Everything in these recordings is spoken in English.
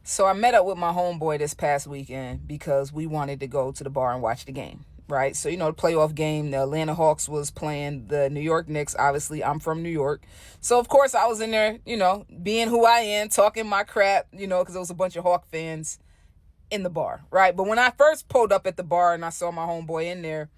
So I met up with my homeboy this past weekend because we wanted to go to the bar and watch the game, right? So, the playoff game, the Atlanta Hawks was playing the New York Knicks. Obviously, I'm from New York. So, of course, I was in there, being who I am, talking my crap, because there was a bunch of Hawk fans in the bar, right? But when I first pulled up at the bar and I saw my homeboy in there,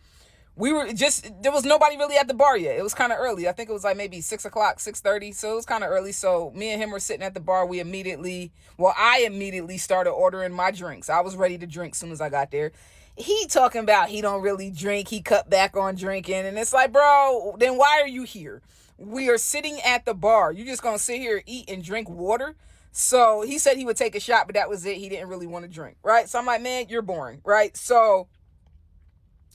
there was nobody really at the bar yet. It was kind of early. I think it was like maybe 6 o'clock, 6:30. So it was kind of early. So me and him were sitting at the bar. I immediately started ordering my drinks. I was ready to drink as soon as I got there. He talking about he don't really drink. He cut back on drinking. And it's like, bro, then why are you here? We are sitting at the bar. You just going to sit here, eat and drink water? So he said he would take a shot, but that was it. He didn't really want to drink, right? So I'm like, man, you're boring, right? So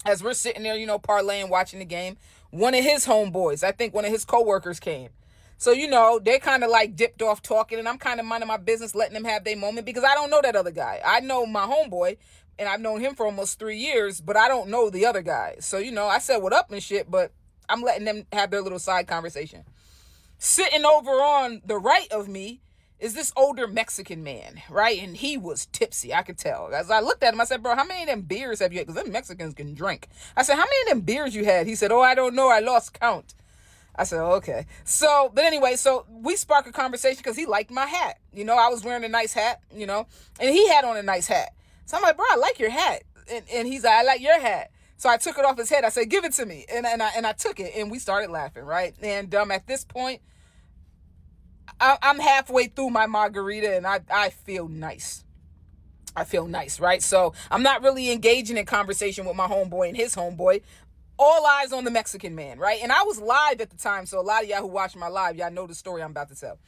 as we're sitting there, parlaying, watching the game, one of his homeboys, I think one of his coworkers came. So, they kind of like dipped off talking, and I'm kind of minding my business, letting them have their moment because I don't know that other guy. I know my homeboy, and I've known him for almost 3 years, but I don't know the other guy. So, I said what up and shit, but I'm letting them have their little side conversation. Sitting over on the right of me is this older Mexican man, right? And he was tipsy, I could tell. As I looked at him, I said, bro, how many of them beers have you had? Because them Mexicans can drink. I said, how many of them beers you had? He said, oh, I don't know. I lost count. I said, oh, okay. But anyway, so we sparked a conversation because he liked my hat. I was wearing a nice hat, and he had on a nice hat. So I'm like, bro, I like your hat. And he's like, I like your hat. So I took it off his head. I said, give it to me. And I took it, and we started laughing, right? And at this point, I'm halfway through my margarita and I feel nice. I feel nice, right? So I'm not really engaging in conversation with my homeboy and his homeboy. All eyes on the Mexican man, right? And I was live at the time, so a lot of y'all who watch my live, y'all know the story I'm about to tell.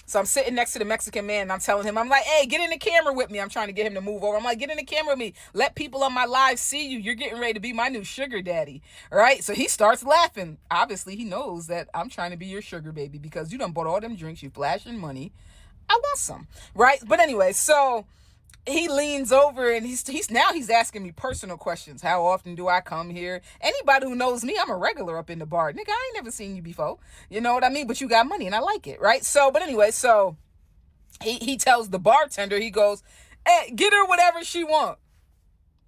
So I'm sitting next to the Mexican man and I'm telling him, I'm like, hey, get in the camera with me. I'm trying to get him to move over. I'm like, get in the camera with me. Let people on my live see you. You're getting ready to be my new sugar daddy. All right. So he starts laughing. Obviously, he knows that I'm trying to be your sugar baby because you done bought all them drinks. You flashing money. I want some. Right. But anyway, so he leans over and he's asking me personal questions. How often do I come here? Anybody who knows me, I'm a regular up in the bar. Nigga, I ain't never seen you before. You know what I mean? But you got money and I like it, right? So, but anyway, so he tells the bartender, he goes, hey, get her whatever she wants.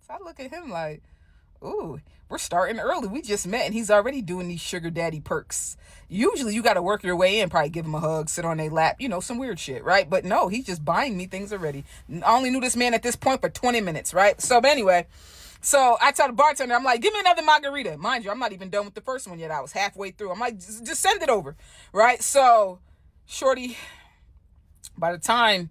So I look at him like, ooh, we're starting early. We just met and he's already doing these sugar daddy perks. Usually you got to work your way in, probably give him a hug, sit on their lap, some weird shit, right? But no, he's just buying me things already. I only knew this man at this point for 20 minutes, right? So, but anyway, so I tell the bartender, I'm like, give me another margarita. Mind you, I'm not even done with the first one yet. I was halfway through. I'm like, just send it over, right? So, shorty, by the time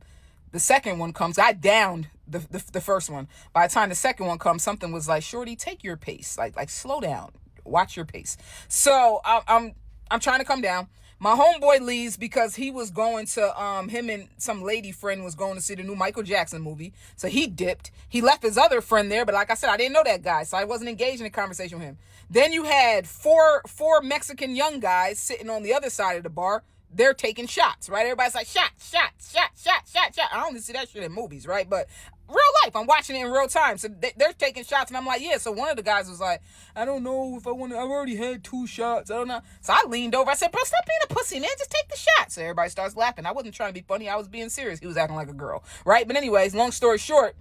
the second one comes, I downed the first one. By the time the second one comes, something was like, shorty, take your pace, like slow down, watch your pace. So I'm trying to come down. My homeboy leaves because he was going to him and some lady friend was going to see the new Michael Jackson movie. So he dipped. He left his other friend there, but like I said, I didn't know that guy, so I wasn't engaged in a conversation with him. Then you had four Mexican young guys sitting on the other side of the bar. They're taking shots, right? Everybody's like, shot. I only see that shit in movies, right? But real life, I'm watching it in real time. So they're taking shots, and I'm like, yeah. So one of the guys was like, I don't know if I want to, I've already had 2 shots. I don't know. So I leaned over. I said, bro, stop being a pussy, man. Just take the shot. So everybody starts laughing. I wasn't trying to be funny. I was being serious. He was acting like a girl, right? But anyways, long story short,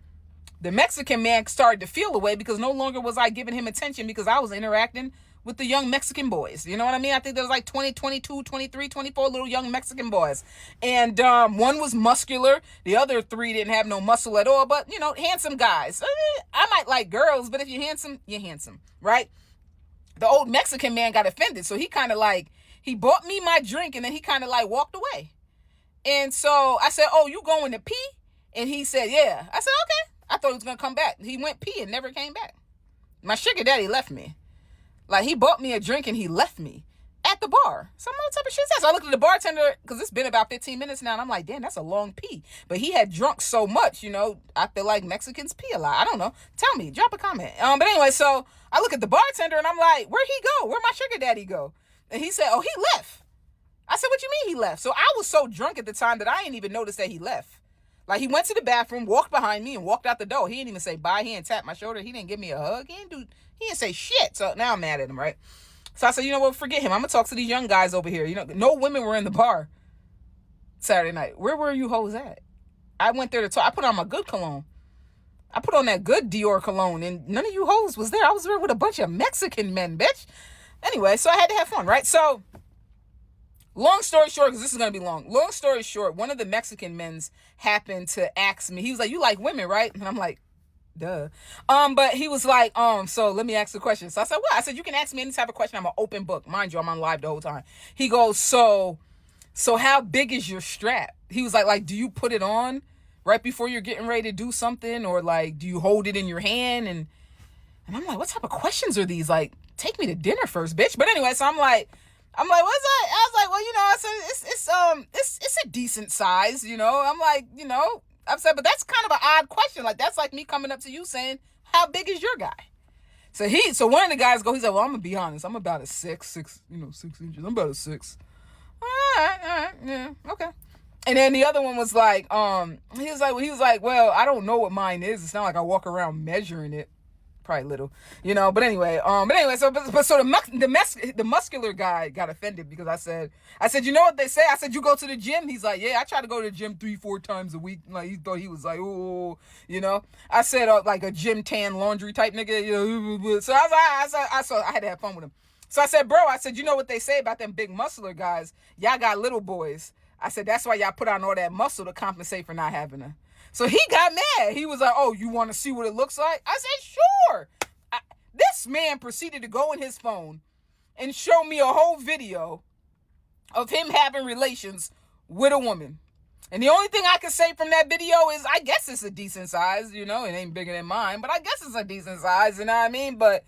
the Mexican man started to feel away because no longer was I giving him attention because I was interacting with the young Mexican boys. You know what I mean? I think there was like 20, 22, 23, 24 little young Mexican boys. And one was muscular. The other 3 didn't have no muscle at all, but, handsome guys. I might like girls, but if you're handsome, right? The old Mexican man got offended. So he kind of like, he bought me my drink and then he kind of like walked away. And so I said, oh, you going to pee? And he said, yeah. I said, okay. I thought he was going to come back. He went pee and never came back. My sugar daddy left me. Like, he bought me a drink and he left me at the bar. Some other type of shit. So I looked at the bartender, because it's been about 15 minutes now, and I'm like, damn, that's a long pee. But he had drunk so much, I feel like Mexicans pee a lot. I don't know. Tell me. Drop a comment. But anyway, so I look at the bartender, and I'm like, where'd he go? Where'd my sugar daddy go? And he said, oh, he left. I said, what you mean he left? So I was so drunk at the time that I didn't even notice that he left. Like, he went to the bathroom, walked behind me, and walked out the door. He didn't even say bye. He didn't tap my shoulder. He didn't give me a hug. He didn't say shit. So now I'm mad at him, right? So I said, you know what? Forget him. I'm going to talk to these young guys over here. No women were in the bar Saturday night. Where were you hoes at? I went there to talk. I put on my good cologne. I put on that good Dior cologne, and none of you hoes was there. I was there with a bunch of Mexican men, bitch. Anyway, so I had to have fun, right? So, long story short, because this is going to be long. Long story short, one of the Mexican men's happened to ask me. He was like, you like women, right? And I'm like, duh. But he was like, so let me ask the question. So I said, what? I said, you can ask me any type of question. I'm an open book. Mind you, I'm on live the whole time. He goes, so how big is your strap? He was like, do you put it on right before you're getting ready to do something? Or like, do you hold it in your hand? And I'm like, what type of questions are these? Like, take me to dinner first, bitch. But anyway, so I'm like, what's that? I was like, well, I said, it's a decent size, I'm like, I've said, but that's kind of an odd question. Like, that's like me coming up to you saying, how big is your guy? So one of the guys he's like, well, I'm gonna be honest. I'm about a 6 inches. I'm about a 6. All right, yeah, okay. And then the other one was like, he was like, well, I don't know what mine is. It's not like I walk around measuring it. Probably little, but anyway, so the muscular guy got offended because I said, you know what they say? I said, you go to the gym? He's like, yeah, I try to go to the gym 3-4 times a week. Like, he thought he was like, oh, I said, like a gym tan laundry type nigga, so I had to have fun with him. So I said, bro, you know what they say about them big muscular guys? Y'all got little boys. I said, that's why y'all put on all that muscle to compensate for not having her. So he got mad. He was like, oh, you want to see what it looks like? I said, sure. This man proceeded to go in his phone and show me a whole video of him having relations with a woman. And the only thing I can say from that video is, I guess it's a decent size, it ain't bigger than mine, but I guess it's a decent size, you know what I mean? But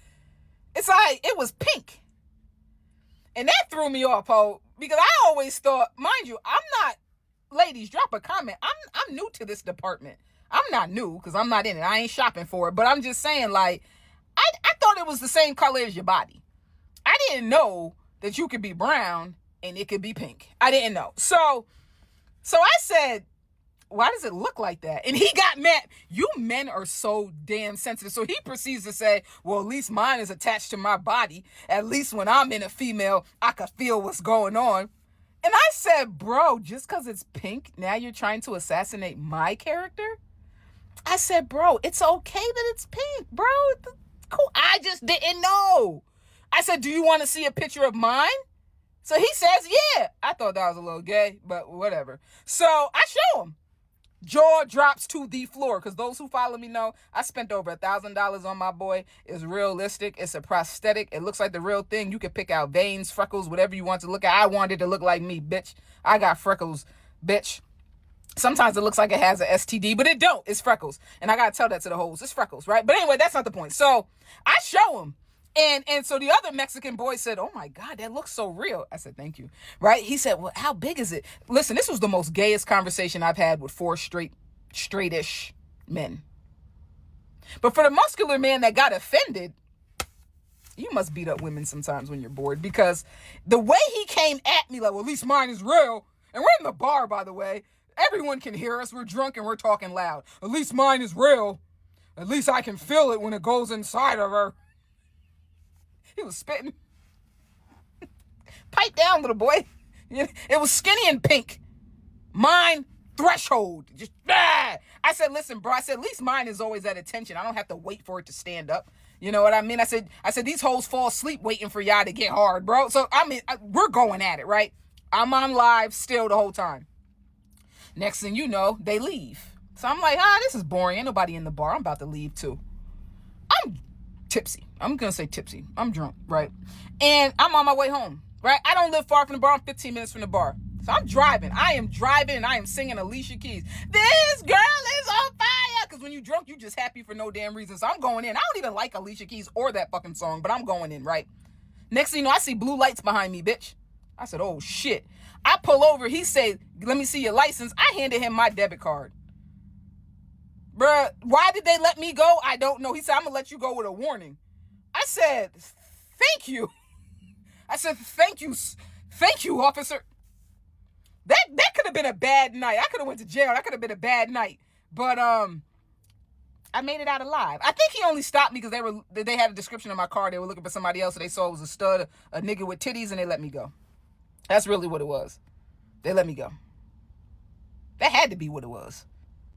it's like, it was pink. And that threw me off, because I always thought, mind you, I'm not, ladies, drop a comment. I'm new to this department. I'm not new because I'm not in it. I ain't shopping for it. But I'm just saying, like, I thought it was the same color as your body. I didn't know that you could be brown and it could be pink. I didn't know. So I said, why does it look like that? And he got mad. You men are so damn sensitive. So he proceeds to say, well, at least mine is attached to my body. At least when I'm in a female, I can feel what's going on. And I said, bro, just because it's pink, now you're trying to assassinate my character? I said, bro, it's okay that it's pink, bro. It's cool. I just didn't know. I said, do you want to see a picture of mine? So he says, yeah. I thought that was a little gay, but whatever. So I show him. Jaw drops to the floor, because those who follow me know I spent over $1,000 on my boy. It's realistic. It's a prosthetic. It looks like the real thing. You can pick out veins, freckles, whatever you want to look at. I wanted it to look like me, bitch. I got freckles, bitch. Sometimes it looks like it has an STD, but it don't. It's freckles. And I got to tell that to the hoes. It's freckles, right? But anyway, that's not the point. So I show him. And so the other Mexican boy said, oh my God, that looks so real. I said, thank you. Right? He said, well, how big is it? Listen, this was the most gayest conversation I've had with 4 straightish men. But for the muscular man that got offended, you must beat up women sometimes when you're bored, because the way he came at me, like, well, at least mine is real. And we're in the bar, by the way. Everyone can hear us. We're drunk and we're talking loud. At least mine is real. At least I can feel it when it goes inside of her. He was spitting. Pipe down, little boy. It was skinny and pink. Mine, threshold. Just, ah. I said, listen, bro. I said, at least mine is always at attention. I don't have to wait for it to stand up. You know what I mean? I said, these hoes fall asleep waiting for y'all to get hard, bro. So, I mean, we're going at it, right? I'm on live still the whole time. Next thing you know, they leave. So I'm like, this is boring. Ain't nobody in the bar. I'm about to leave too. I'm tipsy. I'm going to say tipsy. I'm drunk, right? And I'm on my way home, right? I don't live far from the bar. I'm 15 minutes from the bar. So I'm driving. I am driving and I am singing Alicia Keys. This girl is on fire. Because when you're drunk, you just happy for no damn reason. So I'm going in. I don't even like Alicia Keys or that fucking song, but I'm going in, right? Next thing you know, I see blue lights behind me, bitch. I said, oh, shit. I pull over. He said, let me see your license. I handed him my debit card. Bruh, why did they let me go? I don't know. He said, I'm going to let you go with a warning. I said, thank you. I said, thank you, officer. That could have been a bad night. I could have went to jail. That could have been a bad night. But I made it out alive. I think he only stopped me because they had a description of my car. They were looking for somebody else, so they saw it was a stud, a nigga with titties, and they let me go. That's really what it was. They let me go. That had to be what it was.